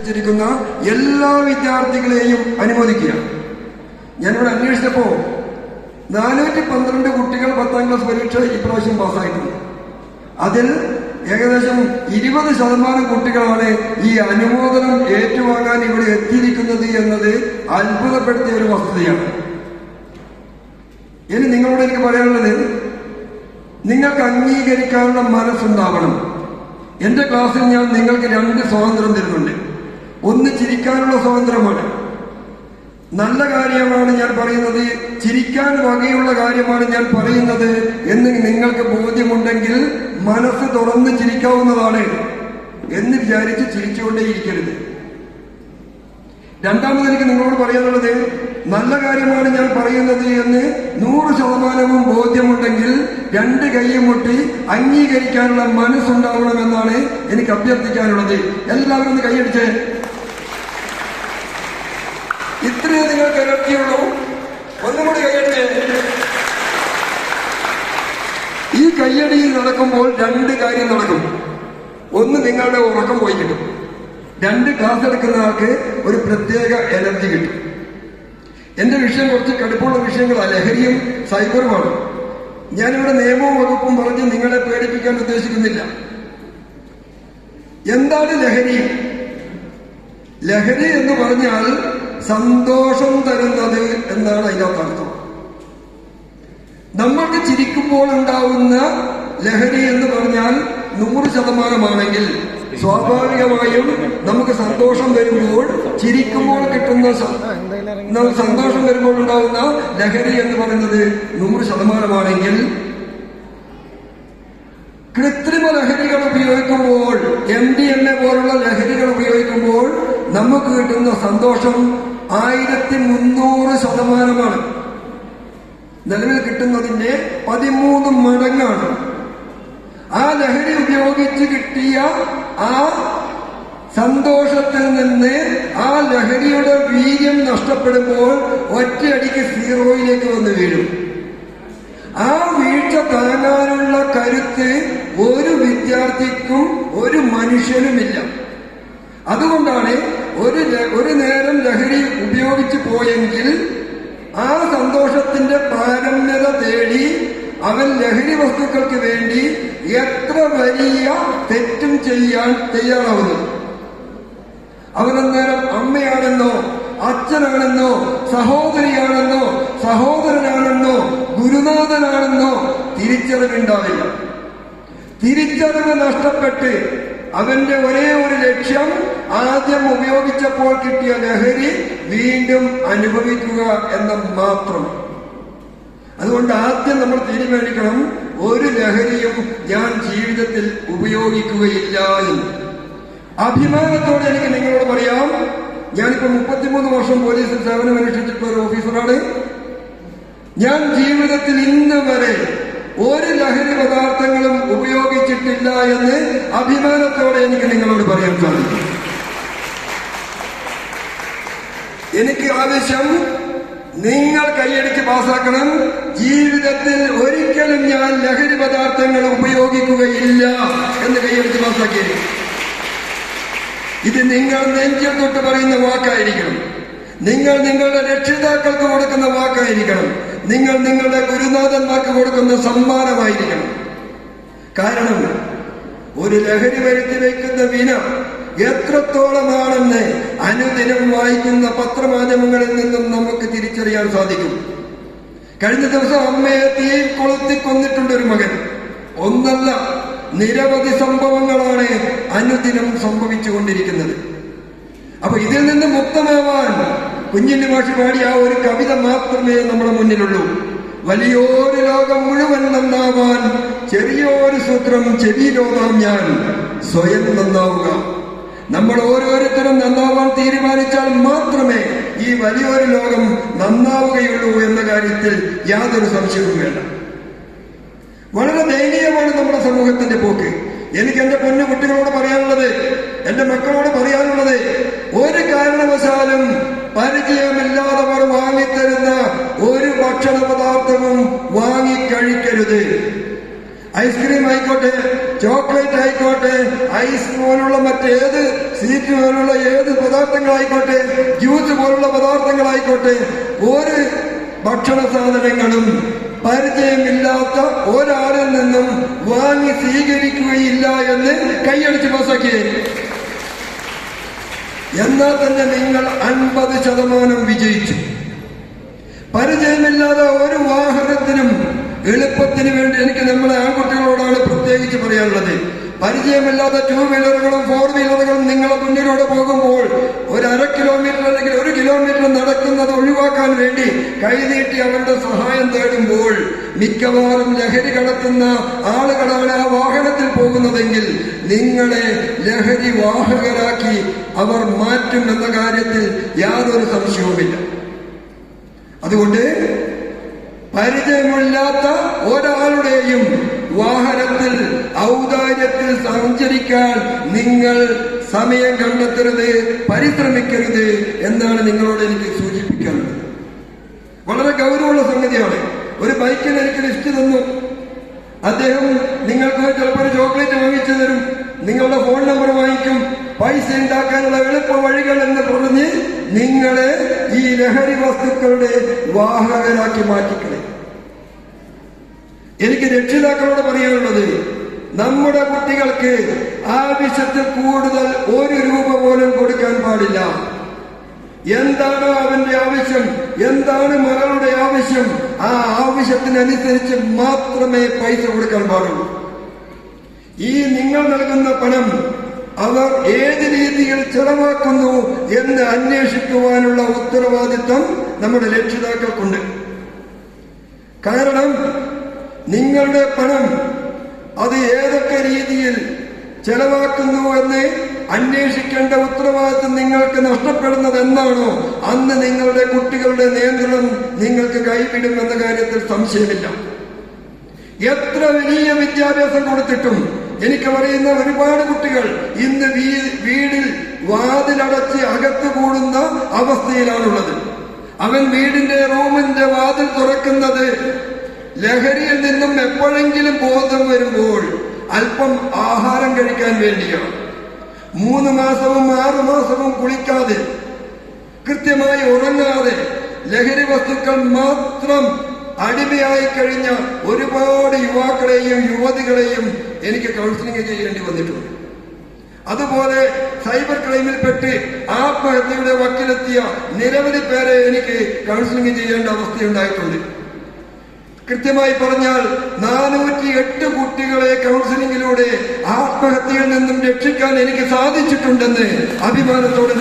ലഭിച്ചിരിക്കുന്ന എല്ലാ വിദ്യാർത്ഥികളെയും അനുമോദിക്കുക. ഞാനിവിടെ അന്വേഷിച്ചപ്പോൾ 412 കുട്ടികൾ 10ാം ക്ലാസ് പരീക്ഷ ഇപ്രാവശ്യം പാസ്സായിട്ടുണ്ട്. അതിൽ ഏകദേശം 20% കുട്ടികളാണ് ഈ അനുമോദനം ഏറ്റുവാങ്ങാൻ ഇവിടെ എത്തിയിരിക്കുന്നത് എന്നത് അത്ഭുതപ്പെടുത്തിയ ഒരു വസ്തുതയാണ്. ഇനി നിങ്ങളോട് എനിക്ക് പറയാനുള്ളത്, നിങ്ങൾക്ക് അംഗീകരിക്കാനുള്ള മനസ്സുണ്ടാവണം. എന്റെ ക്ലാസ്സിൽ ഞാൻ നിങ്ങൾക്ക് 2 സ്വാതന്ത്ര്യം തരുന്നുണ്ട്. ഒന്ന് ചിരിക്കാനുള്ള സ്വാതന്ത്ര്യമാണ്. നല്ല കാര്യമാണ് ഞാൻ പറയുന്നത്, ചിരിക്കാൻ വകയുള്ള കാര്യമാണ് ഞാൻ പറയുന്നത് എന്ന് നിങ്ങൾക്ക് ബോധ്യമുണ്ടെങ്കിൽ മനസ്സ് തുറന്ന് ചിരിക്കാവുന്നതാണ് എന്ന് വിചാരിച്ച് ചിരിച്ചുകൊണ്ടേയിരിക്കരുത്. രണ്ടാമത് എനിക്ക് നിങ്ങളോട് പറയാനുള്ളത്, നല്ല കാര്യമാണ് ഞാൻ പറയുന്നത് എന്ന് 100% ബോധ്യമുണ്ടെങ്കിൽ 2 കൈയും മുട്ടി അംഗീകരിക്കാനുള്ള മനസ്സുണ്ടാവണമെന്നാണ് എനിക്ക് അഭ്യർത്ഥിക്കാനുള്ളത്. എല്ലാവരും ഒന്ന് കൈയടിച്ച്. ഇത്രയേ നിങ്ങൾക്ക് ഇരട്ടിയുള്ളൂ. ഒന്നുകൂടി കൈയടിച്ച്. ഈ കയ്യടിയിൽ നടക്കുമ്പോൾ 2 കാര്യം നടക്കും. ഒന്ന്, നിങ്ങളുടെ ഉറക്കം പോയി കിട്ടും. 2, ക്ലാസ് എടുക്കുന്ന ആൾക്ക് ഒരു പ്രത്യേക എനർജി കിട്ടും. എന്റെ വിഷയം കുറച്ച് കടുപ്പമുള്ള വിഷയങ്ങളാണ്, ലഹരിയും സൈബറുമാണ്. ഞാനിവിടെ നിയമവും വകുപ്പും പറഞ്ഞ് നിങ്ങളെ പേടിപ്പിക്കാൻ ഉദ്ദേശിക്കുന്നില്ല. എന്താണ് ലഹരി? ലഹരി എന്ന് പറഞ്ഞാൽ സന്തോഷം തരുന്നത് എന്നാണ് അതിനകത്ത് അർത്ഥം. നമ്മൾക്ക് ചിരിക്കുമ്പോൾ ഉണ്ടാവുന്ന ലഹരി എന്ന് പറഞ്ഞാൽ 100% സ്വാഭാവികമായും നമുക്ക് സന്തോഷം വരുമ്പോൾ, ചിരിക്കുമ്പോൾ കിട്ടുന്ന സന്തോഷം വരുമ്പോൾ ഉണ്ടാവുന്ന ലഹരി എന്ന് പറയുന്നത് 100% കൃത്രിമ ലഹരികൾ ഉപയോഗിക്കുമ്പോൾ, MDMA പോലുള്ള ലഹരികൾ ഉപയോഗിക്കുമ്പോൾ നമുക്ക് കിട്ടുന്ന സന്തോഷം 1300%. നിലവിൽ കിട്ടുന്നതിന്റെ 13 മടങ്ങാണ്. ആ ലഹരി ഉപയോഗിച്ച് കിട്ടിയ ആ സന്തോഷത്തിൽ നിന്ന് ആ ലഹരിയുടെ വീര്യം നഷ്ടപ്പെടുമ്പോൾ ഒറ്റയടിക്ക് 0യിലേക്ക് വന്ന് വീഴും. ആ വീഴ്ച താങ്ങാനുള്ള കരുത്ത് ഒരു വിദ്യാർത്ഥിക്കും ഒരു മനുഷ്യനുമില്ല. അതുകൊണ്ടാണ് ഒരു നേരം ലഹരി ഉപയോഗിച്ചു പോയെങ്കിൽ ആ സന്തോഷത്തിന്റെ പാരമ്യത തേടി അവൻ ലഹരി വസ്തുക്കൾക്ക് വേണ്ടി എത്ര വലിയ തെറ്റും ചെയ്യാൻ തയ്യാറാവുന്നത്. അവനന്നേരം അമ്മയാണെന്നോ അച്ഛനാണെന്നോ സഹോദരിയാണെന്നോ സഹോദരനാണെന്നോ ഗുരുനാഥനാണെന്നോ തിരിച്ചറിവുണ്ടാവില്ല. തിരിച്ചറിവ് നഷ്ടപ്പെട്ട് അവന്റെ ഒരേ ഒരു ലക്ഷ്യം ആദ്യം ഉപയോഗിച്ചപ്പോൾ കിട്ടിയ ലഹരി വീണ്ടും അനുഭവിക്കുക എന്ന മാത്രം. അതുകൊണ്ട് ആദ്യം നമ്മൾ തീരുമാനിക്കണം, ഒരു ലഹരിയും ഞാൻ ജീവിതത്തിൽ ഉപയോഗിക്കുകയില്ല എന്ന്. അഭിമാനത്തോടെ എനിക്ക് നിങ്ങളോട് പറയാം, ഞാനിപ്പോ 33 വർഷം പോലീസിൽ സേവനമനുഷ്ഠിച്ചിട്ടുള്ള ഒരു ഓഫീസറാണ്. ഞാൻ ജീവിതത്തിൽ ഇന്ന് വരെ ഒരു ലഹരി പദാർത്ഥങ്ങളും ഉപയോഗിച്ചിട്ടില്ല എന്ന് അഭിമാനത്തോടെ എനിക്ക് നിങ്ങളോട് പറയാൻ സാധിക്കും. എനിക്ക് ആവശ്യം നിങ്ങൾ കൈയടിച്ച് പാസ്സാക്കണം, ജീവിതത്തിൽ ഒരിക്കലും ഞാൻ ലഹരി പദാർത്ഥങ്ങൾ ഉപയോഗിക്കുകയില്ല എന്ന് കൈയടിച്ച് പാസ്സാക്കിയിരിക്കും. ഇത് നിങ്ങൾ നെഞ്ചിൽ തൊട്ട് പറയുന്ന വാക്കായിരിക്കണം. നിങ്ങൾ നിങ്ങളുടെ രക്ഷിതാക്കൾക്ക് കൊടുക്കുന്ന വാക്കായിരിക്കണം. നിങ്ങൾ നിങ്ങളുടെ ഗുരുനാഥന്മാർക്ക് കൊടുക്കുന്ന സമ്മാനമായിരിക്കണം. കാരണം ഒരു ലഹരി വരുത്തി വയ്ക്കുന്ന വിന എത്രത്തോളമാണെന്ന് അനുദിനം വായിക്കുന്ന പത്രമാധ്യമങ്ങളിൽ നിന്നും നമുക്ക് തിരിച്ചറിയാൻ സാധിക്കും. കഴിഞ്ഞ ദിവസം അമ്മയെ തീയിൽ കൊളുത്തി കൊന്നിട്ടുണ്ട് ഒരു മകൻ. ഒന്നല്ല, നിരവധി സംഭവങ്ങളാണ് അനുദിനം സംഭവിച്ചുകൊണ്ടിരിക്കുന്നത്. അപ്പൊ ഇതിൽ നിന്ന് മുക്തമാവാൻ കുഞ്ഞിന്റെ മാഷി പാടിയ ആ ഒരു കവിത മാത്രമേ നമ്മുടെ മുന്നിലുള്ളൂ. വലിയൊരു ലോകം മുഴുവൻ നന്നാവാൻ ചെറിയൊരു സൂത്രം ചെവിയിലോതാം ഞാൻ, സ്വയം നന്നാവുക. നമ്മൾ ഓരോരുത്തരും നന്നാവാൻ തീരുമാനിച്ചാൽ മാത്രമേ ഈ വലിയൊരു ലോകം നന്നാവുകയുള്ളൂ എന്ന കാര്യത്തിൽ യാതൊരു സംശയവും വേണ്ട. വളരെ ദയനീയമാണ് നമ്മുടെ സമൂഹത്തിന്റെ പോക്ക്. എനിക്ക് എന്റെ പൊന്നു കുട്ടികളോട് പറയാനുള്ളത്, എന്റെ മക്കളോട് പറയാനുള്ളത്, ഒരു കാരണവശാലും പരിചയമില്ലാത്തവർ വാങ്ങിത്തരുന്ന ഒരു ഭക്ഷണ പദാർത്ഥവും വാങ്ങിക്കഴിക്കരുത്. ഐസ്ക്രീം ആയിക്കോട്ടെ, ചോക്ലേറ്റ് ആയിക്കോട്ടെ, ഐസ് പോലുള്ള മറ്റേത് സ്വീറ്റ് പോലുള്ള ഏത് പദാർത്ഥങ്ങളായിക്കോട്ടെ, ജ്യൂസ് പോലുള്ള പദാർത്ഥങ്ങളായിക്കോട്ടെ, ഒരു ഭക്ഷണ സാധനങ്ങളും പരിചയമില്ലാത്ത ഒരാളിൽ നിന്നും വാങ്ങി സ്വീകരിക്കുകയില്ല എന്ന് കൈയടിച്ച് പാസാക്കിയേ. എന്നാൽ തന്നെ നിങ്ങൾ 50% വിജയിച്ചു. പരിചയമില്ലാതെ ഒരു വാഹനത്തിനും എളുപ്പത്തിന് വേണ്ടി എനിക്ക് നമ്മളെ ആൺകുട്ടികളോടാണ് പ്രത്യേകിച്ച് പറയാനുള്ളത്. പരിചയമില്ലാത്ത 2 വീലറുകളും 4 വീലറുകളും നിങ്ങളെ മുന്നിലൂടെ പോകുമ്പോൾ ഒരു 1/2 കിലോമീറ്റർ അല്ലെങ്കിൽ 1 കിലോമീറ്റർ നടക്കുന്നത് ഒഴിവാക്കാൻ വേണ്ടി കൈനീട്ടി അവരുടെ സഹായം തേടുമ്പോൾ മിക്കവാറും ലഹരി കടത്തുന്ന ആളുകളാണ് ആ വാഹനത്തിൽ പോകുന്നതെങ്കിൽ നിങ്ങളെ ലഹരി വാഹകരാക്കി അവർ മാറ്റും എന്ന കാര്യത്തിൽ യാതൊരു സംശയവുമില്ല. അതുകൊണ്ട് പരിചയമില്ലാത്ത ഒരാളുടെയും വാഹനത്തിൽ ഔദാര്യത്തിൽ സഞ്ചരിക്കാൻ നിങ്ങൾ സമയം കണ്ടെത്തരുത്, പരിശ്രമിക്കരുത് എന്നാണ് നിങ്ങളോട് എനിക്ക് സൂചിപ്പിക്കാനുള്ളത്. വളരെ ഗൗരവമുള്ള സംഗതിയാണ്. ഒരു ബൈക്കിന് എനിക്ക് ലിസ്റ്റ് തന്നു. അദ്ദേഹം നിങ്ങൾക്ക് ചിലപ്പോൾ ഒരു ചോക്ലേറ്റ് വാങ്ങിച്ചു തരും, നിങ്ങളുടെ ഫോൺ നമ്പർ വാങ്ങിക്കും, പൈസ ഉണ്ടാക്കാനുള്ള എളുപ്പ വഴികൾ എന്ന് പറഞ്ഞ് നിങ്ങളെ ഈ ലഹരി വസ്തുക്കളുടെ വാഹകരാക്കി മാറ്റിക്കളെ. എനിക്ക് രക്ഷിതാക്കളോട് പറയാനുള്ളത്, നമ്മുടെ കുട്ടികൾക്ക് ആവശ്യത്തിൽ കൂടുതൽ 1 രൂപ പോലും കൊടുക്കാൻ പാടില്ല. എന്താണോ അവന്റെ ആവശ്യം, എന്താണ് മകളുടെ ആവശ്യം, ആ ആവശ്യത്തിനനുസരിച്ച് മാത്രമേ പൈസ കൊടുക്കാൻ പാടുള്ളൂ. ഈ നിങ്ങൾ നൽകുന്ന പണം അവർ ഏത് രീതിയിൽ ചെലവാക്കുന്നു എന്ന് അന്വേഷിക്കുവാനുള്ള ഉത്തരവാദിത്വം നമ്മുടെ രക്ഷിതാക്കൾക്കുണ്ട്. കാരണം നിങ്ങളുടെ പണം അത് ഏതൊക്കെ രീതിയിൽ ചെലവാക്കുന്നു എന്ന് അന്വേഷിക്കേണ്ട ഉത്തരവാദിത്വം നിങ്ങൾക്ക് നഷ്ടപ്പെടുന്നത് എന്നാണോ അന്ന് നിങ്ങളുടെ കുട്ടികളുടെ നിയന്ത്രണം നിങ്ങൾക്ക് കൈവിടുമെന്ന കാര്യത്തിൽ സംശയമില്ല. എത്ര വലിയ വിദ്യാഭ്യാസം കൊടുത്തിട്ടും എനിക്ക് പറയുന്ന ഒരുപാട് കുട്ടികൾ ഇന്ന് വീടിൽ വാതിലടച്ച് അകത്ത് കൂടുന്ന അവസ്ഥയിലാണുള്ളത്. അവൻ വീടിന്റെ റൂമിന്റെ വാതിൽ തുറക്കുന്നത് ലഹരിയിൽ നിന്നും എപ്പോഴെങ്കിലും ബോധം വരുമ്പോൾ അല്പം ആഹാരം കഴിക്കാൻ വേണ്ടിയാണ്. 3 മാസവും 6 മാസവും കുളിക്കാതെ, കൃത്യമായി ഉറങ്ങാതെ, ലഹരി വസ്തുക്കൾ മാത്രം അടിമയായി കഴിഞ്ഞ ഒരുപാട് യുവാക്കളെയും യുവതികളെയും എനിക്ക് കൗൺസിലിംഗ് ചെയ്യേണ്ടി വന്നിട്ടുണ്ട്. അതുപോലെ സൈബർ ക്രൈമിൽപ്പെട്ട് ആത്മഹത്യയുടെ വക്കിലെത്തിയ നിരവധി പേരെ എനിക്ക് കൗൺസിലിംഗ് ചെയ്യേണ്ട അവസ്ഥയുണ്ടായിട്ടുണ്ട്. കൃത്യമായി പറഞ്ഞാൽ 408 കുട്ടികളെ കൗൺസിലിംഗിലൂടെ ആത്മഹത്യയിൽ നിന്നും രക്ഷിക്കാൻ എനിക്ക് സാധിച്ചിട്ടുണ്ടെന്ന് അഭിമാനത്തോടെ